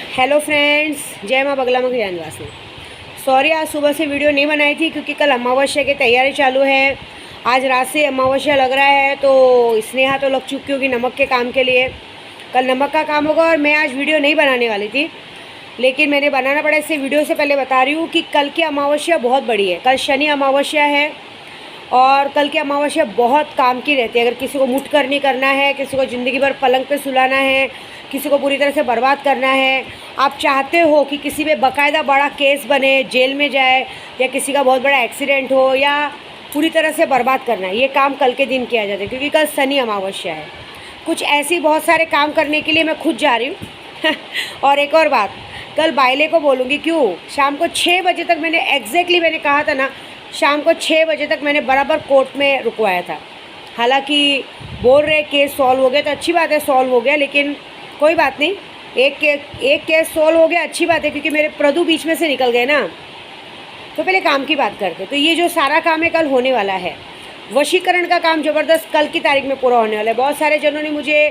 Hello friends, जय माँ बगला मुखी जानवासी। सॉरी, आज सुबह से वीडियो नहीं बनाई थी क्योंकि कल अमावस्या की तैयारी चालू है। आज रात से अमावस्या लग रहा है तो स्नेहा तो लग चुकी होगी नमक के काम के लिए। कल नमक का काम होगा और मैं आज वीडियो नहीं बनाने वाली थी, लेकिन मैंने बनाना पड़ा। इससे वीडियो से पहले बता रही हूँ कि कल की अमावस्या बहुत बड़ी है। कल शनि अमावस्या है और कल की अमावस्या बहुत काम की रहती है। अगर किसी को मुठ करनी करना है, किसी को ज़िंदगी भर पलंग पे सुलाना है, किसी को पूरी तरह से बर्बाद करना है, आप चाहते हो कि किसी पे बाकायदा बड़ा केस बने, जेल में जाए, या किसी का बहुत बड़ा एक्सीडेंट हो, या पूरी तरह से बर्बाद करना है, ये काम कल के दिन किया जाता है क्योंकि कल शनि अमावस्या है। कुछ ऐसी बहुत सारे काम करने के लिए मैं खुद जा रही हूँ और एक और बात, कल बाइले को बोलूँगी। क्यों? शाम को 6 बजे तक मैंने मैंने कहा था ना, शाम को 6 बजे तक मैंने बराबर कोर्ट में रुकवाया था। हालांकि बोल रहे केस सॉल्व हो गया, तो अच्छी बात है, सॉल्व हो गया, लेकिन कोई बात नहीं। एक केस सॉल्व हो गया, अच्छी बात है, क्योंकि मेरे प्रदू बीच में से निकल गए ना। तो पहले काम की बात करते। तो ये जो सारा काम है कल होने वाला है। वशीकरण का काम ज़बरदस्त कल की तारीख में पूरा होने वाला है। बहुत सारे जनों ने मुझे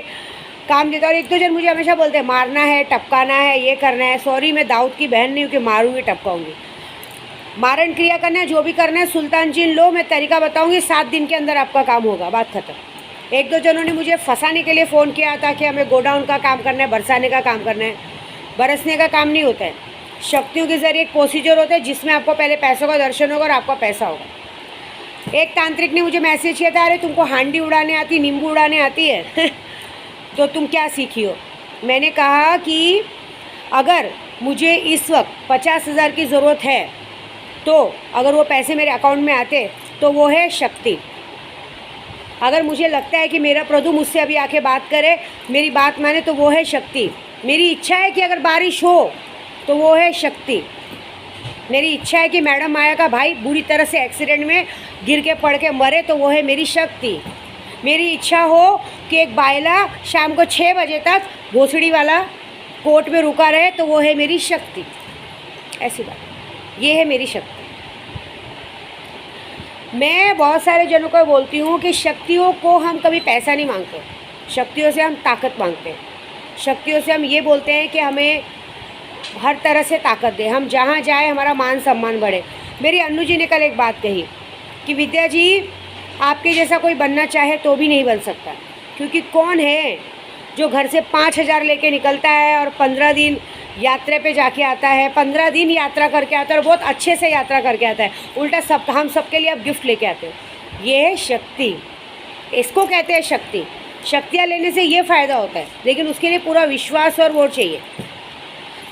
काम देता, और एक दो जन मुझे हमेशा बोलते हैं मारना है, टपकाना है, ये करना है। सॉरी, मैं दाऊद की बहन नहीं हूँ कि मारूँगी टपकाऊँगी। मारण क्रिया करना है, जो भी करना है, सुल्तान जिन लो, मैं तरीका बताऊँगी, 7 दिन के अंदर आपका काम होगा, बात खत्म। एक दो जनों ने मुझे फंसाने के लिए फ़ोन किया था कि हमें गोडाउन का काम करना है, बरसाने का काम करना है। बरसने का काम नहीं होता है। शक्तियों के ज़रिए एक प्रोसीजर होता है जिसमें आपको पहले पैसों का दर्शन होगा और आपका पैसा होगा। एक तांत्रिक ने मुझे मैसेज किया था, अरे तुमको हांडी उड़ाने आती, नींबू उड़ाने आती है तो तुम क्या सीखी हो? मैंने कहा कि अगर मुझे इस वक्त 50,000 की ज़रूरत है, तो अगर वो पैसे मेरे अकाउंट में आते तो वो है शक्ति। अगर मुझे लगता है कि मेरा प्रभु मुझसे अभी आके बात करे, मेरी बात माने, तो वो है शक्ति। मेरी इच्छा है कि अगर बारिश हो तो वो है शक्ति। मेरी इच्छा है कि मैडम माया का भाई बुरी तरह से एक्सीडेंट में गिर के पड़ के मरे, तो वो है मेरी शक्ति। मेरी इच्छा हो कि एक बायला शाम को 6 बजे तक भोसड़ी वाला कोर्ट में रुका रहे, तो वो है मेरी शक्ति। ऐसी बात, ये है मेरी शक्ति। मैं बहुत सारे जनों को बोलती हूँ कि शक्तियों को हम कभी पैसा नहीं मांगते, शक्तियों से हम ताकत मांगते हैं। शक्तियों से हम ये बोलते हैं कि हमें हर तरह से ताकत दे, हम जहाँ जाए हमारा मान सम्मान बढ़े। मेरी अन्नू जी ने कल एक बात कही कि विद्या जी, आपके जैसा कोई बनना चाहे तो भी नहीं बन सकता, क्योंकि कौन है जो घर से 5,000 लेके निकलता है और 15 दिन यात्रा पे जाके आता है, 15 दिन यात्रा करके आता है और बहुत अच्छे से यात्रा करके आता है। उल्टा हम सबके लिए आप गिफ्ट लेके आते हो। ये है शक्ति, इसको कहते हैं शक्ति। शक्तियाँ लेने से ये फ़ायदा होता है, लेकिन उसके लिए पूरा विश्वास और वो चाहिए।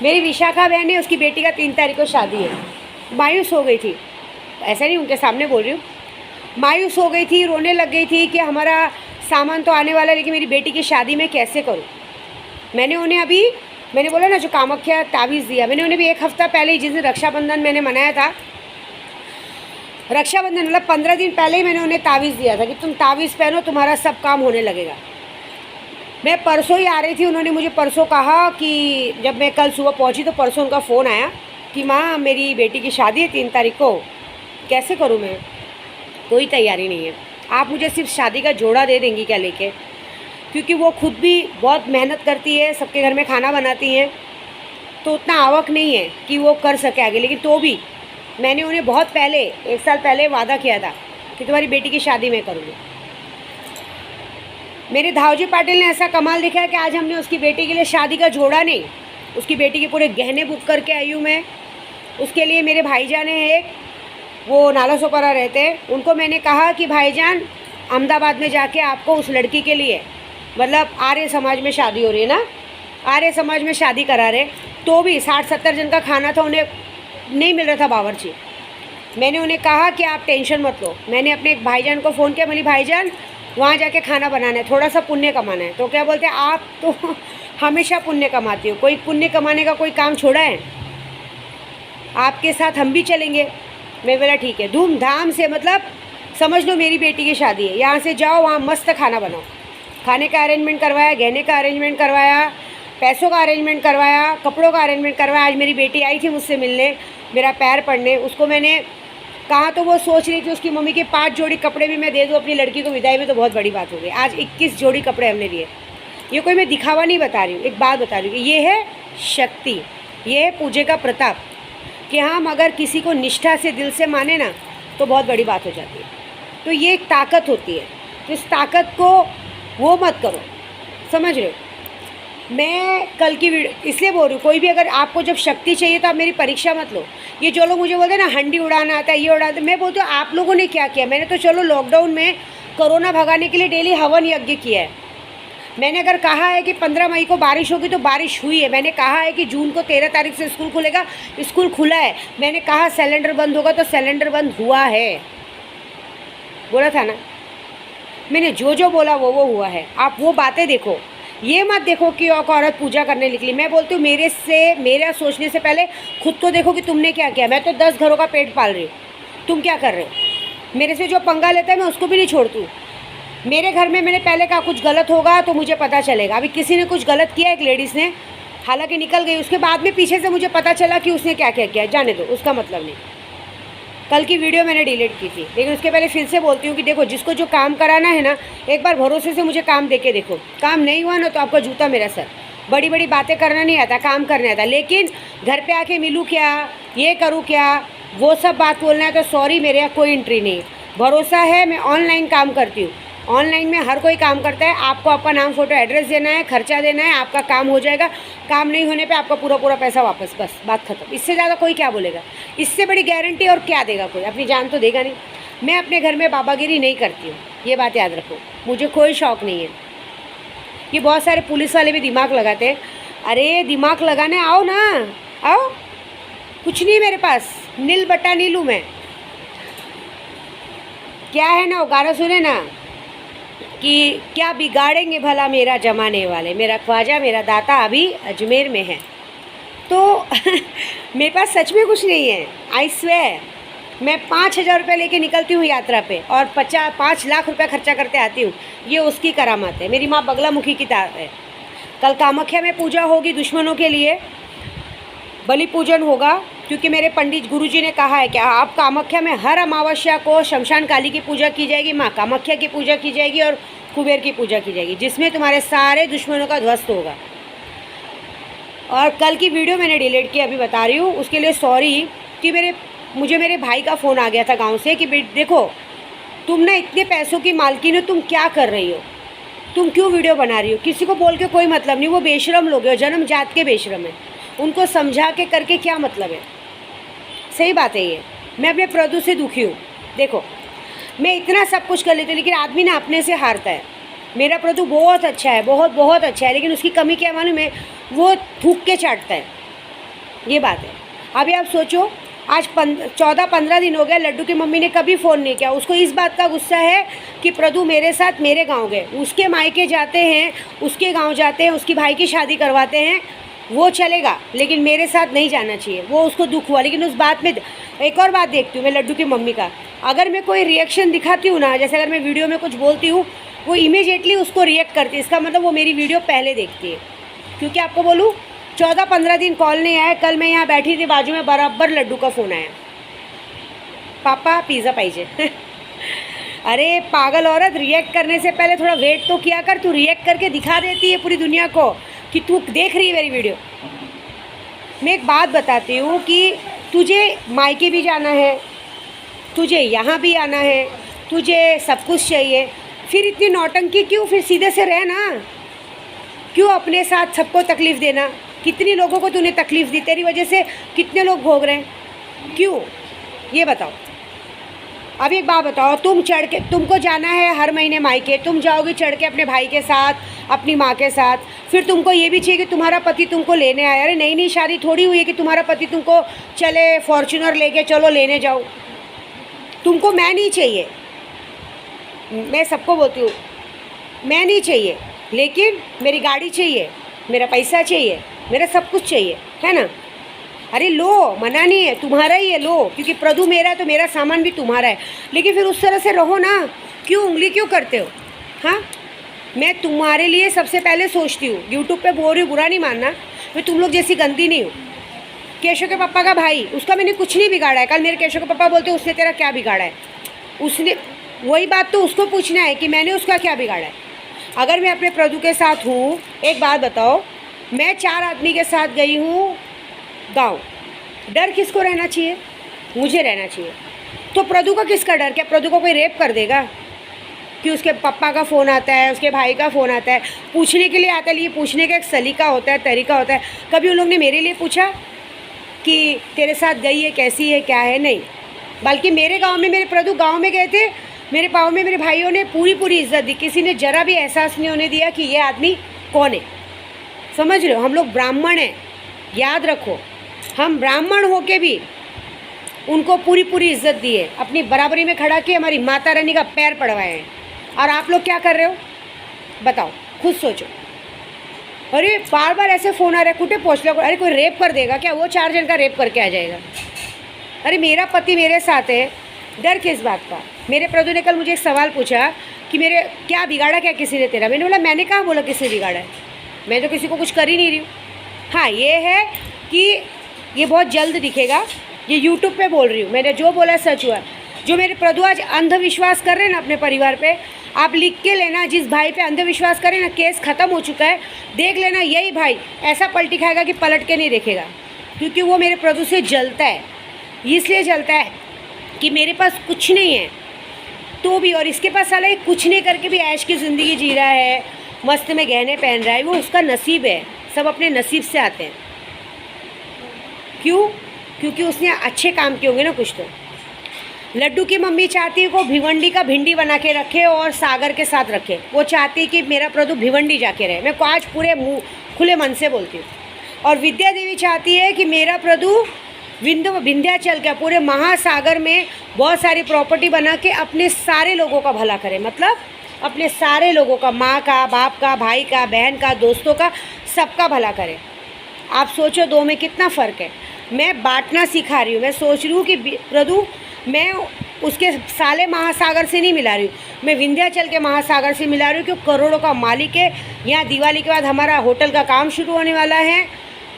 मेरी विशाखा बहन है, उसकी बेटी का 3 तारीख को शादी है। मायूस हो गई थी, ऐसा नहीं उनके सामने बोल रही हूँ, मायूस हो गई थी, रोने लग गई थी कि हमारा सामान तो आने वाला है, लेकिन मेरी बेटी की शादी में कैसे करूँ। मैंने बोला ना, जो कामाख्या तावीज़ दिया, मैंने उन्हें भी 1 हफ़्ता पहले ही, जिस दिन रक्षाबंधन मैंने मनाया था, रक्षाबंधन मतलब 15 दिन पहले ही मैंने उन्हें तावीज़ दिया था कि तुम तावीज़ पहनो, तुम्हारा सब काम होने लगेगा। मैं परसों ही आ रही थी, उन्होंने मुझे परसों कहा कि जब मैं कल सुबह पहुंची तो परसों उनका फ़ोन आया कि माँ, मेरी बेटी की शादी है 3 तारीख को, कैसे करूँ मैं? कोई तैयारी नहीं है, आप मुझे सिर्फ शादी का जोड़ा दे देंगी क्या लेके? क्योंकि वो खुद भी बहुत मेहनत करती है, सबके घर में खाना बनाती हैं, तो उतना आवक नहीं है कि वो कर सके आगे। लेकिन तो भी मैंने उन्हें बहुत पहले, 1 साल पहले वादा किया था कि तुम्हारी बेटी की शादी मैं करूँगी। मेरे धावजी पाटिल ने ऐसा कमाल दिखाया कि आज हमने उसकी बेटी के लिए शादी का जोड़ा नहीं, उसकी बेटी के पूरे गहने बुक करके आई हूँ मैं। उसके लिए मेरे भाईजान हैं एक, वो नालासोपारा रहते हैं, उनको मैंने कहा कि भाईजान, अहमदाबाद में जाके आपको उस लड़की के लिए, मतलब आर्य समाज में शादी हो रही है ना, आर्य समाज में शादी करा रहे, तो भी 60-70 जन का खाना था, उन्हें नहीं मिल रहा था बावर्ची। मैंने उन्हें कहा कि आप टेंशन मत लो। मैंने अपने एक भाईजान को फ़ोन किया, बोली भाईजान वहाँ जाके खाना बनाना है, थोड़ा सा पुण्य कमाना है। तो क्या बोलते हैं, आप तो हमेशा पुण्य कमाती हो, कोई पुण्य कमाने का कोई काम छोड़ा है? आपके साथ हम भी चलेंगे। मैं बोला ठीक है, धूमधाम से, मतलब समझ लो मेरी बेटी की शादी है, यहाँ से जाओ वहाँ मस्त खाना बनाओ। खाने का अरेंजमेंट करवाया, गहने का अरेंजमेंट करवाया, पैसों का अरेंजमेंट करवाया, कपड़ों का अरेंजमेंट करवाया। आज मेरी बेटी आई थी मुझसे मिलने, मेरा पैर पड़ने, उसको मैंने कहा तो वो सोच रही थी उसकी मम्मी के 5 जोड़ी कपड़े भी मैं दे दूँ अपनी लड़की को विदाई में, तो बहुत बड़ी बात हो गई। आज 21 जोड़ी कपड़े हमने दिए। ये कोई मैं दिखावा नहीं बता रही हूँ, एक बात बता रही हूँ कि ये है शक्ति, ये है पूजे का प्रताप कि हम अगर किसी को निष्ठा से दिल से माने ना तो बहुत बड़ी बात हो जाती है। तो ये एक ताकत होती है, तो इस ताकत को वो मत करो, समझ रहे हो। मैं कल की वीडियो इसलिए बोल रही हूँ, कोई भी अगर आपको जब शक्ति चाहिए तो आप मेरी परीक्षा मत लो। ये जो लोग मुझे बोलते हैं ना हंडी उड़ाना आता है, ये उड़ाते, मैं बोलती हूँ आप लोगों ने क्या किया। मैंने तो चलो लॉकडाउन में कोरोना भगाने के लिए डेली हवन यज्ञ किया है। मैंने अगर कहा है कि 15 मई को बारिश होगी तो बारिश हुई है। मैंने कहा है कि जून को 13 तारीख से स्कूल खुलेगा, स्कूल खुला है। मैंने कहा सिलेंडर बंद होगा तो सिलेंडर बंद हुआ है, बोला था ना मैंने। जो जो बोला वो हुआ है। आप वो बातें देखो, ये मत देखो कि और औरत पूजा करने निकली। मैं बोलती हूँ मेरा सोचने से पहले खुद तो देखो कि तुमने क्या किया। मैं तो 10 घरों का पेट पाल रही हूँ, तुम क्या कर रहे हो। मेरे से जो पंगा लेता है मैं उसको भी नहीं छोड़ती हूँ। मेरे घर में मैंने पहले कहा कुछ गलत होगा तो मुझे पता चलेगा। अभी किसी ने कुछ गलत किया, एक लेडीज़ ने, हालांकि निकल गई, उसके बाद में पीछे से मुझे पता चला कि उसने क्या क्या किया। जाने दो, उसका मतलब नहीं। कल की वीडियो मैंने डिलीट की थी, लेकिन उसके पहले फिर से बोलती हूँ कि देखो जिसको जो काम कराना है ना, एक बार भरोसे से मुझे काम दे के देखो। काम नहीं हुआ ना तो आपका जूता मेरा सर। बड़ी बड़ी बातें करना नहीं आता, काम करने आता। लेकिन घर पे आके मिलूँ क्या, ये करूँ क्या, वो सब बात बोलना है तो सॉरी, मेरे यहाँ कोई एंट्री नहीं। भरोसा है, मैं ऑनलाइन काम करती हूँ। ऑनलाइन में हर कोई काम करता है। आपको आपका नाम, फोटो, एड्रेस देना है, खर्चा देना है, आपका काम हो जाएगा। काम नहीं होने पे आपका पूरा पैसा वापस, बस बात खत्म। इससे ज़्यादा कोई क्या बोलेगा, इससे बड़ी गारंटी और क्या देगा कोई। अपनी जान तो देगा नहीं। मैं अपने घर में बाबागिरी नहीं करती हूँ, ये बात याद रखो। मुझे कोई शौक़ नहीं है। ये बहुत सारे पुलिस वाले भी दिमाग लगाते हैं। अरे दिमाग लगाने आओ ना, आओ। कुछ नहीं मेरे पास, नील बट्टा नीलू मैं। क्या है ना, वो गाना सुने ना कि क्या बिगाड़ेंगे भला मेरा जमाने वाले, मेरा ख्वाजा मेरा दाता अभी अजमेर में है। तो मेरे पास सच में कुछ नहीं है, आई स्वेयर। मैं 5,000 रुपये लेके निकलती हूँ यात्रा पे और 5 लाख रुपए खर्चा करते आती हूँ। ये उसकी करामत है। मेरी माँ बगलामुखी की तार है। कल कामाख्या में पूजा होगी दुश्मनों के लिए, बलि पूजन होगा, क्योंकि मेरे पंडित गुरुजी ने कहा है कि आप कामाख्या में हर अमावस्या को शमशान काली की पूजा की जाएगी, माँ कामाख्या की पूजा की जाएगी और कुबेर की पूजा की जाएगी, जिसमें तुम्हारे सारे दुश्मनों का ध्वस्त होगा। और कल की वीडियो मैंने डिलीट की, अभी बता रही हूँ, उसके लिए सॉरी। कि मुझे मेरे भाई का फ़ोन आ गया था गाँव से कि देखो तुम ना इतने पैसों की मालकिन हो, तुम क्या कर रही हो, तुम क्यों वीडियो बना रही हो। किसी को बोल के कोई मतलब नहीं, वो बेशरम लोग हैं, जन्म जात के बेशरम है। उनको समझा के करके क्या मतलब है। सही बात है ये। मैं अपने प्रदू से दुखी हूँ। देखो मैं इतना सब कुछ कर लेती हूँ, लेकिन आदमी ना अपने से हारता है। मेरा प्रदू बहुत अच्छा है, बहुत अच्छा है, लेकिन उसकी कमी क्या मालूम है, वो थूक के चाटता है। ये बात है। अभी आप सोचो, आज 14-15 दिन हो गए, लड्डू की मम्मी ने कभी फ़ोन नहीं किया। उसको इस बात का गुस्सा है कि प्रदू मेरे साथ मेरे गाँव गए, उसके मायके जाते हैं, उसके गाँव जाते हैं, उसकी भाई की शादी करवाते हैं, वो चलेगा, लेकिन मेरे साथ नहीं जाना चाहिए। वो उसको दुख हुआ। लेकिन उस बात में एक और बात देखती हूँ मैं लड्डू की मम्मी का, अगर मैं कोई रिएक्शन दिखाती हूँ ना, जैसे अगर मैं वीडियो में कुछ बोलती हूँ, वो इमीडिएटली उसको रिएक्ट करती है। इसका मतलब वो मेरी वीडियो पहले देखती है। क्योंकि आपको बोलूँ 14-15 दिन कॉल नहीं आया। कल मैं यहाँ बैठी थी, बाजू में बराबर लड्डू का फ़ोन आया, पापा पिज़्ज़ा पाइजे। अरे पागल औरत, रिएक्ट करने से पहले थोड़ा वेट तो किया कर। तू रिएक्ट करके दिखा देती है पूरी दुनिया को कि तू देख रही है मेरी वीडियो। मैं एक बात बताती हूँ कि तुझे मायके भी जाना है, तुझे यहाँ भी आना है, तुझे सब कुछ चाहिए, फिर इतनी नौटंकी क्यों। फिर सीधे से रह ना, क्यों अपने साथ सबको तकलीफ़ देना। कितनी लोगों को तूने तकलीफ़ दी, तेरी वजह से कितने लोग भोग रहे हैं, क्यों, ये बताओ। अब एक बात बताओ, तुम चढ़ के, तुमको जाना है हर महीने मायके, तुम जाओगी चढ़ के अपने भाई के साथ, अपनी माँ के साथ, फिर तुमको ये भी चाहिए कि तुम्हारा पति तुमको लेने आए। अरे नई नई शादी थोड़ी हुई है कि तुम्हारा पति तुमको चले फॉर्च्यूनर लेके चलो लेने जाओ। तुमको मैं नहीं चाहिए, मैं सबको बोलती हूँ मैं नहीं चाहिए, लेकिन मेरी गाड़ी चाहिए, मेरा पैसा चाहिए, मेरा सब कुछ चाहिए, है ना। अरे लो, मना नहीं है, तुम्हारा ही है, लो, क्योंकि प्रदू मेरा है तो मेरा सामान भी तुम्हारा है। लेकिन फिर उस तरह से रहो ना, क्यों उंगली क्यों करते हो। हाँ, मैं तुम्हारे लिए सबसे पहले सोचती हूँ। यूट्यूब पे बोल रही हूँ, बुरा नहीं मानना, मैं तुम लोग जैसी गंदी नहीं हूँ। केशव के पापा का भाई, उसका मैंने कुछ नहीं बिगाड़ा है। कल मेरे केशव के पापा बोलते उसने तेरा क्या बिगाड़ा है। उसने, वही बात तो उसको पूछना है कि मैंने उसका क्या बिगाड़ा है। अगर मैं अपने प्रदू के साथ हूँ, एक बात बताओ, मैं 4 आदमी के साथ गई हूँ गाँव, डर किसको रहना चाहिए? मुझे रहना चाहिए। तो प्रदू का किसका डर? क्या प्रदू को कोई रेप कर देगा कि उसके पापा का फ़ोन आता है, उसके भाई का फ़ोन आता है, पूछने के लिए आता है? ये पूछने का एक सलीका होता है, तरीका होता है। कभी उन लोग ने मेरे लिए पूछा कि तेरे साथ गई है, कैसी है, क्या है? नहीं। बल्कि मेरे गांव में, मेरे प्रदू गांव में गए थे, मेरे पाँव में मेरे भाइयों ने पूरी इज्जत दी। किसी ने ज़रा भी एहसास नहीं होने दिया कि ये आदमी कौन है। समझ रहे हो? हम लोग ब्राह्मण हैं, याद रखो। हम ब्राह्मण होके भी उनको पूरी इज्जत दी है, अपनी बराबरी में खड़ा के हमारी माता रानी का पैर पड़वाए हैं। और आप लोग क्या कर रहे हो बताओ, खुद सोचो। अरे बार बार ऐसे फ़ोन आ रहा है, कुटे पहुँच लो, अरे कोई रेप कर देगा क्या? वो 4 जन का रेप करके आ जाएगा। अरे मेरा पति मेरे साथ है, डर किस बात का? मेरे प्रदू ने कल मुझे एक सवाल पूछा कि मेरे क्या बिगाड़ा क्या किसी ने तेरा? मैंने बोला मैंने कहाँ बोला किसी ने बिगाड़ा है, मैं तो किसी को कुछ कर ही नहीं रही हूँ। हाँ ये है कि ये बहुत जल्द दिखेगा, ये यूट्यूब पे बोल रही हूँ, मैंने जो बोला सच हुआ। जो मेरे प्रदू आज अंधविश्वास कर रहे हैं ना अपने परिवार पे, आप लिख के लेना, जिस भाई पे अंधविश्वास करें ना, केस ख़त्म हो चुका है, देख लेना यही भाई ऐसा पलटी खाएगा कि पलट के नहीं देखेगा। क्योंकि वो मेरे प्रदू से जलता है, इसलिए जलता है कि मेरे पास कुछ नहीं है तो भी, और इसके पास साला कुछ नहीं करके भी ऐश की ज़िंदगी जी रहा है, मस्त में गहने पहन रहा है। वो उसका नसीब है, सब अपने नसीब से आते हैं। क्यों? क्योंकि उसने अच्छे काम किए होंगे ना कुछ तो। लड्डू की मम्मी चाहती है को भिवंडी का भिंडी बना के रखे और सागर के साथ रखे। वो चाहती है कि मेरा प्रदू भिवंडी जाके रहे। मैं को आज पूरे मुँह खुले मन से बोलती हूँ। और विद्या देवी चाहती है कि मेरा प्रदू विंध्याचल का पूरे महासागर में बहुत सारी प्रॉपर्टी बना के अपने सारे लोगों का भला करे। मतलब अपने सारे लोगों का, माँ का, बाप का, भाई का, बहन का, दोस्तों का, सबका भला करे। आप सोचो दो में कितना फ़र्क है। मैं बांटना सिखा रही हूँ। मैं सोच रही हूँ कि प्रदू मैं उसके साले महासागर से नहीं मिला रही हूँ, मैं विंध्याचल के महासागर से मिला रही हूँ, क्योंकि करोड़ों का मालिक है। यहाँ दिवाली के बाद हमारा होटल का काम शुरू होने वाला है,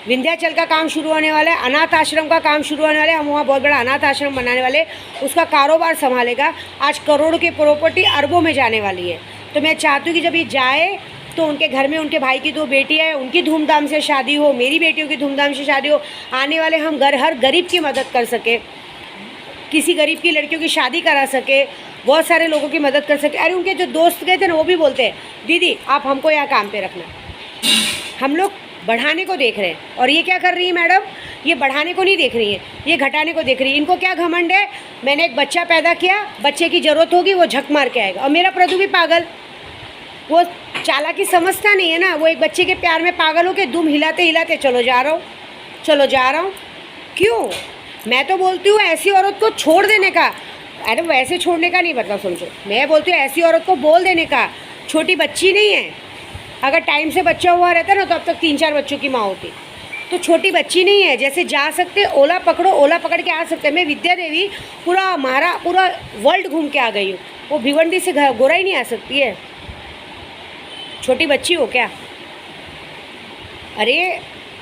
विंध्याचल का काम शुरू होने वाला है, अनाथ आश्रम का काम शुरू होने वाला है। हम वहाँ बहुत बड़ा अनाथ आश्रम बनाने वाले, उसका कारोबार संभालेगा। आज करोड़ों की प्रॉपर्टी अरबों में जाने वाली है। तो मैं चाहती हूँ कि जब ये जाए तो उनके घर में उनके भाई की 2 बेटियाँ हैं, उनकी धूमधाम से शादी हो, मेरी बेटियों की धूमधाम से शादी हो। आने वाले हम हर गरीब की मदद कर सके, किसी गरीब की लड़कियों की शादी करा सके, बहुत सारे लोगों की मदद कर सके। अरे उनके जो दोस्त गए थे ना, वो भी बोलते हैं दीदी आप हमको यहाँ काम पे रखना। हम लोग बढ़ाने को देख रहे हैं। और ये क्या कर रही है मैडम? ये बढ़ाने को नहीं देख रही है, ये घटाने को देख रही है। इनको क्या घमंड है, मैंने एक बच्चा पैदा किया, बच्चे की ज़रूरत होगी, वो झक मार के आएगा। और मेरा प्रदू भी पागल, वो चालाकी समझता नहीं है ना, वो एक बच्चे के प्यार में पागल हो के दुम हिलाते हिलाते चलो जा रहा हूँ, चलो जा रहा हूँ। क्यों? मैं तो बोलती हूँ ऐसी औरत को छोड़ देने का। अरे वैसे छोड़ने का नहीं मतलब, समझो, मैं बोलती हूँ ऐसी औरत को बोल देने का। छोटी बच्ची नहीं है, अगर टाइम से बच्चा हुआ रहता ना तो अब तक 3-4 बच्चों की माँ होती। तो छोटी बच्ची नहीं है, जैसे जा सकते ओला पकड़ो, ओला पकड़ के आ सकते। मैं विद्या देवी पूरा वर्ल्ड घूम के आ गई हूँ, वो भिवंडी से गोरा ही नहीं आ सकती है। छोटी बच्ची हो क्या? अरे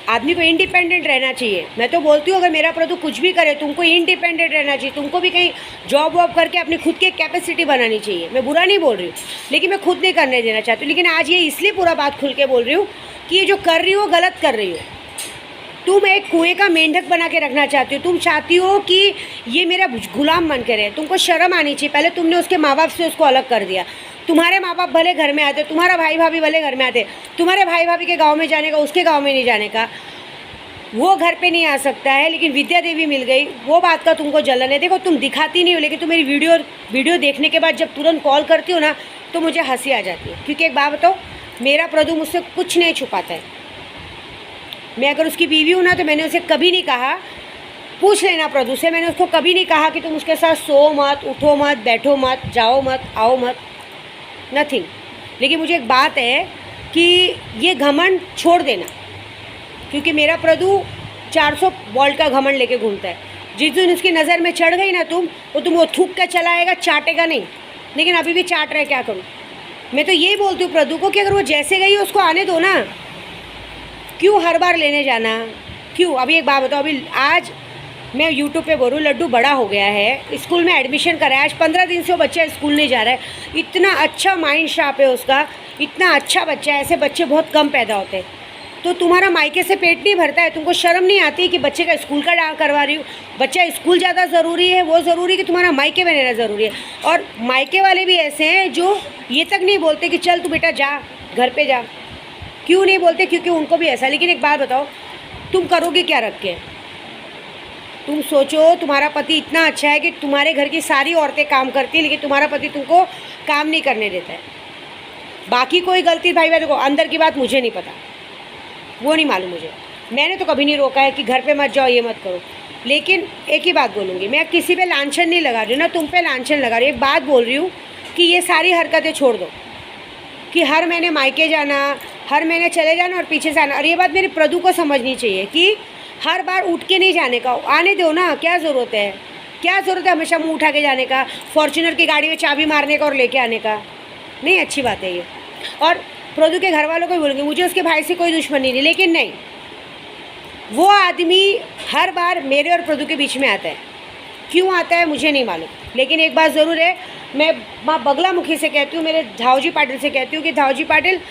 आदमी को इंडिपेंडेंट रहना चाहिए। मैं तो बोलती हूँ अगर मेरा प्रदू कुछ भी करे, तुमको इंडिपेंडेंट रहना चाहिए, तुमको भी कहीं जॉब वॉब करके अपनी खुद की कैपेसिटी बनानी चाहिए। मैं बुरा नहीं बोल रही हूँ, लेकिन मैं खुद नहीं करने देना चाहती हूँ। लेकिन आज ये इसलिए पूरा बात खुल के बोल रही हूँ कि ये जो कर रही हो गलत कर रही हो। तुम एक कुएं का मेंढक बना के रखना चाहती हो, तुम चाहती हो कि ये मेरा गुलाम बन के रहे। तुमको शर्म आनी चाहिए। पहले तुमने उसके माँ बाप से उसको अलग कर दिया। तुम्हारे माँ बाप भले घर में आते, तुम्हारा भाई भाभी भले घर में आते, तुम्हारे भाई भाभी के गांव में जाने का, उसके गांव में नहीं जाने का, वो घर पे नहीं आ सकता है। लेकिन विद्या देवी मिल गई, वो बात का तुमको जलन है। देखो तुम दिखाती नहीं हो, लेकिन तुम मेरी वीडियो देखने के बाद जब तुरंत कॉल करती हो ना, तो मुझे हंसी आ जाती है। क्योंकि एक बात बताओ, मेरा प्रदू मुझसे कुछ नहीं छुपाता है। मैं अगर उसकी बीवी हूँ ना, तो मैंने उसे कभी नहीं कहा, पूछ लेना प्रदू से, मैंने उसको कभी नहीं कहा कि तुम उसके साथ सो मत, उठो मत, बैठो मत, जाओ मत, आओ मत, नथिंग। लेकिन मुझे एक बात है कि ये घमंड छोड़ देना, क्योंकि मेरा प्रदू 400 वोल्ट का घमंड लेके घूमता है। जिस दिन उसकी नज़र में चढ़ गई ना तुम वो थूक कर चलाएगा, चाटेगा नहीं। लेकिन अभी भी चाट रहे, क्या करूँ? मैं तो यही बोलती हूँ प्रदू को कि अगर वो जैसे गई है उसको आने दो ना, क्यों हर बार लेने जाना, क्यों? अभी एक बात बताओ, अभी आज मैं यूट्यूब पे बोलूँ, लड्डू बड़ा हो गया है, स्कूल में एडमिशन करा है, आज 15 दिन से वो बच्चा स्कूल नहीं जा रहा है। इतना अच्छा माइंड शार्प है उसका इतना अच्छा बच्चा है, ऐसे बच्चे बहुत कम पैदा होते हैं। तो तुम्हारा मायके से पेट नहीं भरता है, तुमको शर्म नहीं आती कि बच्चे का स्कूल का डांस करवा रही हूँ। बच्चा स्कूल ज़्यादा ज़रूरी है, वो ज़रूरी कि तुम्हारा मायके में रहना ज़रूरी है। और मायके वाले भी ऐसे हैं जो ये तक नहीं बोलते कि चल तू बेटा जा, घर पे जा। क्यों नहीं बोलते? क्योंकि उनको भी ऐसा। लेकिन एक बात बताओ, तुम करोगे क्या रख के? तुम सोचो, तुम्हारा पति इतना अच्छा है कि तुम्हारे घर की सारी औरतें काम करती हैं, लेकिन तुम्हारा पति तुमको काम नहीं करने देता है। बाकी कोई गलती भाई देखो, अंदर की बात मुझे नहीं पता, वो नहीं मालूम मुझे। मैंने तो कभी नहीं रोका है कि घर पे मत जाओ, ये मत करो। लेकिन एक ही बात बोलूँगी, मैं किसी पे लांछन नहीं लगा रही हूँ, ना तुम पे लांछन लगा रही हूँ। एक बात बोल रही हूँ कि ये सारी हरकतें छोड़ दो कि हर महीने मायके जाना, हर महीने चले जाना और पीछे से आना। और ये बात मेरे प्रदू को समझनी चाहिए कि हर बार उठ के नहीं जाने का, आने दो ना, क्या ज़रूरत है? क्या ज़रूरत है हमेशा मुँह उठा के जाने का, फॉर्च्यूनर की गाड़ी में चाबी मारने का और लेके आने का? नहीं, अच्छी बात है ये। और प्रदू के घर वालों को भी बोलूँगी, मुझे उसके भाई से कोई दुश्मनी नहीं, लेकिन नहीं, वो आदमी हर बार मेरे और प्रदू के बीच में आता है। क्यों आता है मुझे नहीं मालूम। लेकिन एक बात ज़रूर है, मैं माँ बगलामुखी से कहती हूँ, मेरे धावजी पाटिल से कहती हूँ कि धावजी पाटिल,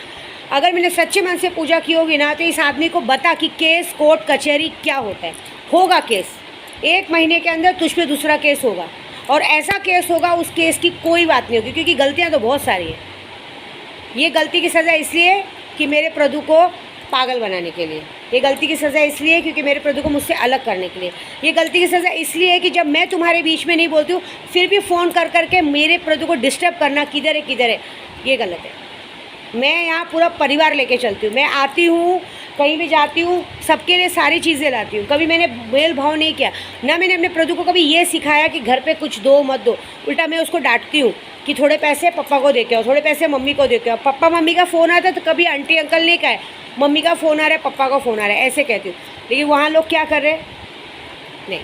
अगर मैंने सच्चे मन से पूजा की होगी ना, तो इस आदमी को बता कि केस, कोर्ट, कचहरी क्या होता है। होगा केस, 1 महीने के अंदर तुझ पे दूसरा केस होगा, और ऐसा केस होगा, उस केस की कोई बात नहीं होगी, क्योंकि गलतियाँ तो बहुत सारी हैं। ये गलती की सज़ा इसलिए कि मेरे प्रदू को पागल बनाने के लिए, ये गलती की सज़ा इसलिए क्योंकि मेरे प्रदू को मुझसे अलग करने के लिए, ये गलती की सज़ा इसलिए है कि जब मैं तुम्हारे बीच में नहीं बोलती हूँ, फिर भी फ़ोन कर करके मेरे प्रदू को डिस्टर्ब करना, किधर है किधर है, ये गलत है। मैं यहाँ पूरा परिवार लेके चलती हूँ, मैं आती हूँ, कहीं भी जाती हूँ, सबके लिए सारी चीज़ें लाती हूँ। कभी मैंने मेल भाव नहीं किया, ना मैंने अपने प्रदू को कभी ये सिखाया कि घर पे कुछ दो मत दो। उल्टा मैं उसको डांटती हूँ कि थोड़े पैसे पापा को दे के आओ, थोड़े पैसे मम्मी को दे के आओ। पापा मम्मी का फ़ोन आता तो कभी आंटी अंकल नहीं कहे, मम्मी का फ़ोन आ रहा है, पापा का फ़ोन आ रहा है, ऐसे कहती हूँ। लेकिन वहाँ लोग क्या कर रहे हैं? नहीं,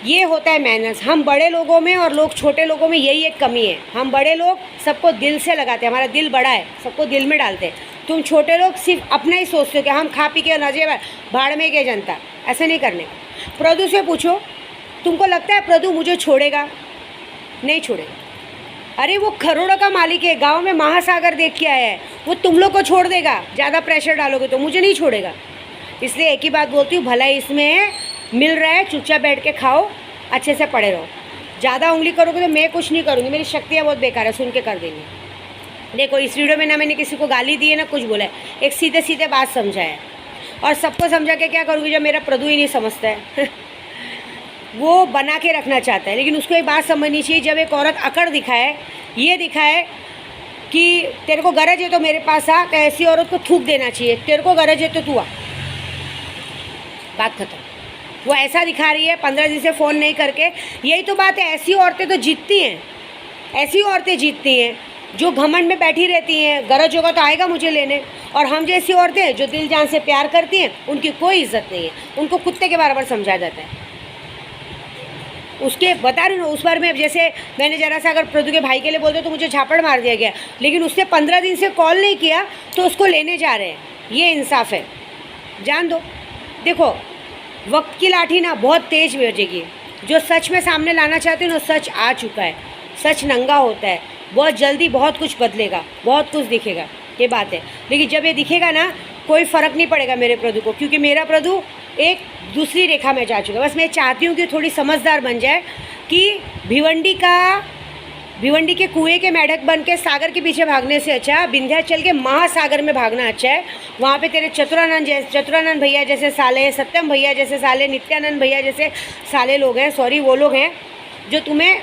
ये होता है मैनर्स। हम बड़े लोगों में और लोग छोटे लोगों में यही एक कमी है। हम बड़े लोग सबको दिल से लगाते हैं, हमारा दिल बड़ा है, सबको दिल में डालते हैं। तुम छोटे लोग सिर्फ अपना ही सोचते हो कि हम खा पी के नजे भाड़ में गए जनता। ऐसा नहीं करने। प्रदू से पूछो, तुमको लगता है प्रदू मुझे छोड़ेगा? नहीं छोड़ेगा। अरे वो करोड़ों का मालिक है, गाँव में महासागर देख के आया है, वो तुम लोग को छोड़ देगा। ज़्यादा प्रेशर डालोगे तो मुझे नहीं छोड़ेगा। इसलिए एक ही बात बोलती हूँ, भला इसमें है, मिल रहा है, चुपचाप बैठ के खाओ, अच्छे से पड़े रहो। ज़्यादा उंगली करोगे तो मैं कुछ नहीं करूँगी, मेरी शक्तियाँ बहुत बेकार है, सुन के कर देंगी। देखो, इस वीडियो में ना मैंने किसी को गाली दी है ना कुछ बोला है, एक सीधे सीधे बात समझा है। और सबको समझा के क्या करूँगी जब मेरा प्रदू ही नहीं समझता है। वो बना के रखना चाहता है, लेकिन उसको एक बात समझनी चाहिए, जब एक औरत अकड़ दिखाए, ये दिखाए कि तेरे को गरज है तो मेरे पास आ, तो ऐसी औरत को थूक देना चाहिए। तेरे को गरज है तो तू आ, बात खत्म। वो ऐसा दिखा रही है 15 दिन से फ़ोन नहीं करके। यही तो बात है, ऐसी औरतें तो जीतती हैं, ऐसी औरतें जीतती हैं जो घमंड में बैठी रहती हैं, गरज होगा तो आएगा मुझे लेने। और हम जैसी औरतें जो दिल जान से प्यार करती हैं, उनकी कोई इज्जत नहीं है, उनको कुत्ते के बराबर समझा जाता है। उसके बता रही हूँ, उस बार में जैसे मैंने ज़रा सा अगर प्रदू के भाई के लिए बोलते तो मुझे झापड़ मार दिया गया, लेकिन उसने 15 दिन से कॉल नहीं किया तो उसको लेने जा रहे हैं। ये इंसाफ है, जान दो। देखो, वक्त की लाठी ना बहुत तेज़ बजेगी। जो सच में सामने लाना चाहते हो ना, सच आ चुका है। सच नंगा होता है, बहुत जल्दी बहुत कुछ बदलेगा, बहुत कुछ दिखेगा, ये बात है। लेकिन जब ये दिखेगा ना, कोई फ़र्क नहीं पड़ेगा मेरे प्रदू को, क्योंकि मेरा प्रदू एक दूसरी रेखा में जा चुका है। बस मैं चाहती हूँ कि थोड़ी समझदार बन जाए कि भिवंडी के कुएं के मेढक बन के सागर के पीछे भागने से अच्छा विंध्याचल के महासागर में भागना अच्छा है। वहाँ पे तेरे चतुरानंद भैया जैसे साले, सत्यम भैया जैसे साले, नित्यानंद भैया जैसे साले लोग हैं, सॉरी वो लोग हैं जो तुम्हें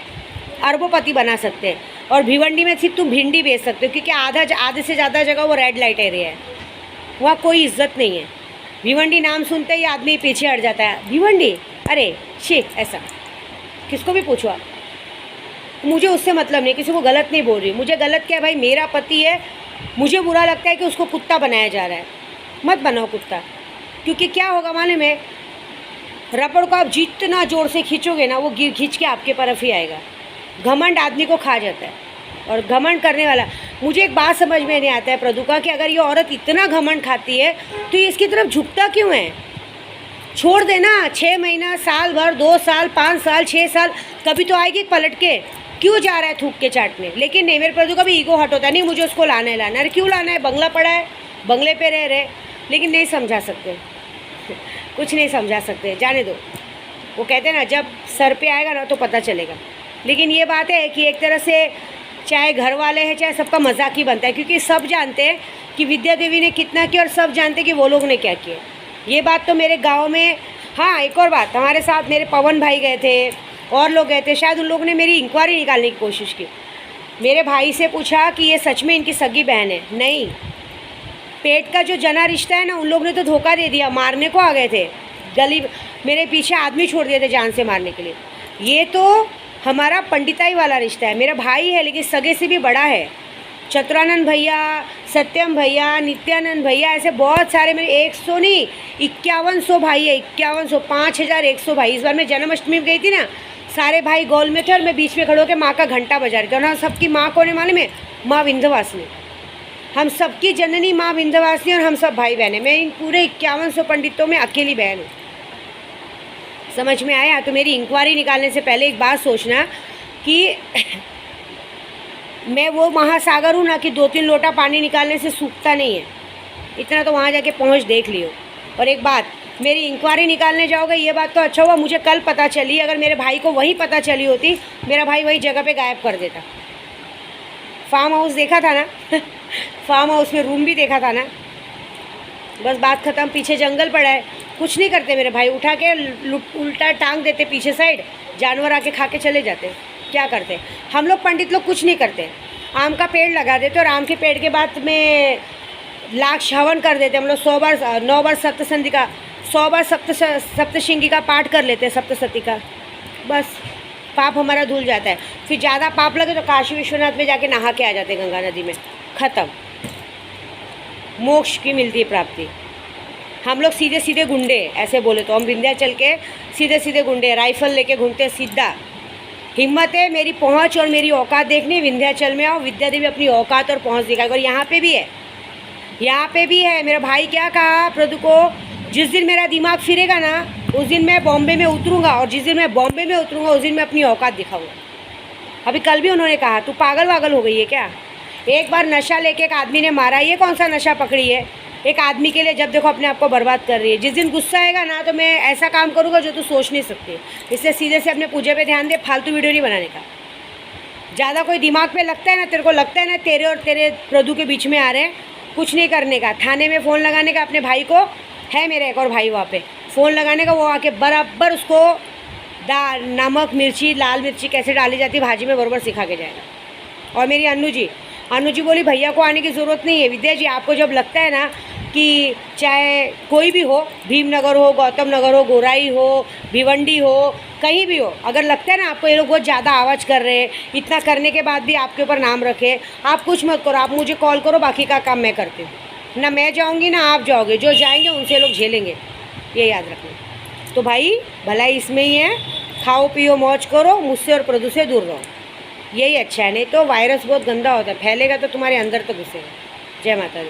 अरबोपति बना सकते हैं। और भिवंडी में सिर्फ तुम भिंडी बेच सकते हो, क्योंकि आधे से ज़्यादा जगह वो रेड लाइट एरिया है, वहाँ कोई इज्जत नहीं है। भिवंडी नाम सुनते ही आदमी पीछे हट जाता है। भिवंडी, अरे शी, ऐसा किसको भी पूछो आप, मुझे उससे मतलब नहीं, किसी को गलत नहीं बोल रही। मुझे गलत क्या भाई, मेरा पति है, मुझे बुरा लगता है कि उसको कुत्ता बनाया जा रहा है। मत बनाओ कुत्ता, क्योंकि क्या होगा मालूम है, रबड़ को आप जितना ज़ोर से खींचोगे ना, वो खींच के आपके तरफ ही आएगा। घमंड आदमी को खा जाता है, और घमंड करने वाला, मुझे एक बात समझ में नहीं आता है प्रदू का, कि अगर ये औरत इतना घमंड खाती है तो ये इसकी तरफ झुकता क्यों है? छोड़ देना, 6 महीना, साल भर, 2 साल, 5 साल, 6 साल, कभी तो आएगी पलट के। क्यों जा रहा है थूक के चाटने? लेकिन नहीं, मेरे प्रदू का भी ईगो हट होता है, नहीं मुझे उसको लाना है लाना है। अरे क्यों लाना है? बंगला पड़ा है, बंगले पे रह रहे, लेकिन नहीं समझा सकते कुछ नहीं समझा सकते, जाने दो। वो कहते हैं ना, जब सर पे आएगा ना तो पता चलेगा। लेकिन ये बात है कि एक तरह से चाहे घर वाले हैं चाहे सबका मजाक ही बनता है, क्योंकि सब जानते हैं कि विद्या देवी ने कितना किया और सब जानते हैं कि वो लोग ने क्या किया। ये बात तो मेरे गांव में, हाँ एक और बात, हमारे साथ मेरे पवन भाई गए थे और लोग गए थे, शायद उन लोगों ने मेरी इंक्वायरी निकालने की कोशिश की। मेरे भाई से पूछा कि ये सच में इनकी सगी बहन है? नहीं, पेट का जो जना रिश्ता है ना, उन लोग ने तो धोखा दे दिया, मारने को आ गए थे, गली मेरे पीछे आदमी छोड़ दिए थे जान से मारने के लिए। ये तो हमारा पंडिताई वाला रिश्ता है। मेरा भाई है लेकिन सगे से भी बड़ा है। चतुरानंद भैया, सत्यम भैया, नित्यानंद भैया, ऐसे बहुत सारे मेरे 100 नहीं 5100 भाई है, 5100, 5100 भाई। इस बार मैं जन्माष्टमी में गई थी ना, सारे भाई गोल में थे और मैं बीच में खड़े होकर माँ का घंटा बजा रही थी। और ना सबकी माँ कौन है मालूम है? माँ विंध्यवासिनी। हम सबकी जननी माँ विंध्यवासिनी और हम सब भाई बहन हैं। मैं इन पूरे 5100 पंडितों में अकेली बहन हूँ। समझ में आया? तो मेरी इंक्वायरी निकालने से पहले एक बात सोचना कि मैं वो महासागर हूँ ना कि 2-3 लोटा पानी निकालने से सूखता नहीं है। इतना तो वहाँ जाके पहुँच देख लियो। और एक बात, मेरी इंक्वायरी निकालने जाओगे, ये बात तो अच्छा हुआ मुझे कल पता चली। अगर मेरे भाई को वहीं पता चली होती, मेरा भाई वही जगह पे गायब कर देता। फार्म हाउस देखा था ना फार्म हाउस में रूम भी देखा था ना, बस बात ख़त्म। पीछे जंगल पड़ा है, कुछ नहीं करते मेरे भाई, उठा के उल्टा टांग देते पीछे साइड, जानवर आके खा के चले जाते। क्या करते हम लोग पंडित लोग? कुछ नहीं करते। आम का पेड़ लगा देते और आम के पेड़ के बाद में लाख हवन कर देते हम लोग। 100 बार 9 बार सप्तसंधि का, 100 बार सप्तशृंगी का पाठ कर लेते हैं, सप्तसती का। बस पाप हमारा धुल जाता है। फिर ज़्यादा पाप लगे तो काशी विश्वनाथ में जाके नहा के आ जाते हैं गंगा नदी में, ख़त्म, मोक्ष की मिलती है प्राप्ति। हम लोग सीधे सीधे गुंडे, ऐसे बोले तो हम विंध्याचल के सीधे सीधे गुंडे, राइफल लेके घूमते सीधा। हिम्मत है मेरी पहुंच और मेरी औकात देखनी, विंध्याचल में आओ, विद्या देवी अपनी औकात और पहुंच दिखाएगी। और यहाँ पे भी है, यहाँ पे भी है। मेरा भाई क्या कहा प्रदू को, जिस दिन मेरा दिमाग फिरेगा ना उस दिन मैं बॉम्बे में उतरूँगा, और जिस दिन मैं बॉम्बे में उतरूँगा उस दिन मैं अपनी औकात दिखाऊँगा। अभी कल भी उन्होंने कहा तू पागल वागल हो गई है क्या? एक बार नशा लेके एक आदमी ने मारा, ये कौन सा नशा पकड़ी है एक आदमी के लिए? जब देखो अपने आप को बर्बाद कर रही है। जिस दिन गुस्सा आएगा ना तो मैं ऐसा काम करूँगा जो तू सोच नहीं सकती। इसलिए सीधे से अपने पूजा पे ध्यान दे, फालतू वीडियो नहीं बनाने का। ज़्यादा कोई दिमाग पे लगता है ना, तेरे को लगता है ना तेरे और तेरे प्रदू के बीच में आ रहे हैं, कुछ नहीं करने का। थाने में फ़ोन लगाने का, अपने भाई को, है मेरा एक और भाई वहाँ पे, फ़ोन लगाने का, वो आके बराबर उसको नमक मिर्ची लाल मिर्ची कैसे डाली जाती है भाजी में बराबर सिखा के जाएगा। और मेरी अन्नू जी बोली भैया को आने की ज़रूरत नहीं है। विद्या जी आपको जब लगता है ना कि चाहे कोई भी हो, भीमनगर हो, गौतम नगर हो, गोराई हो, भिवंडी हो, कहीं भी हो, अगर लगता है ना आपको ये लोग बहुत ज़्यादा आवाज़ कर रहे हैं, इतना करने के बाद भी आपके ऊपर नाम रखे, आप कुछ मत करो, आप मुझे कॉल करो, बाकी का काम मैं करती हूँ। ना मैं जाऊँगी ना आप जाओगे, जो जाएंगे उनसे लोग झेलेंगे, ये याद रखना। तो भाई भलाई इसमें ही है, खाओ पियो मौज करो, मुझसे और प्रदू से दूर रहो, यही अच्छा है। नहीं तो वायरस बहुत गंदा होता है, फैलेगा तो तुम्हारे अंदर तो घुसेगा। जय माता दी।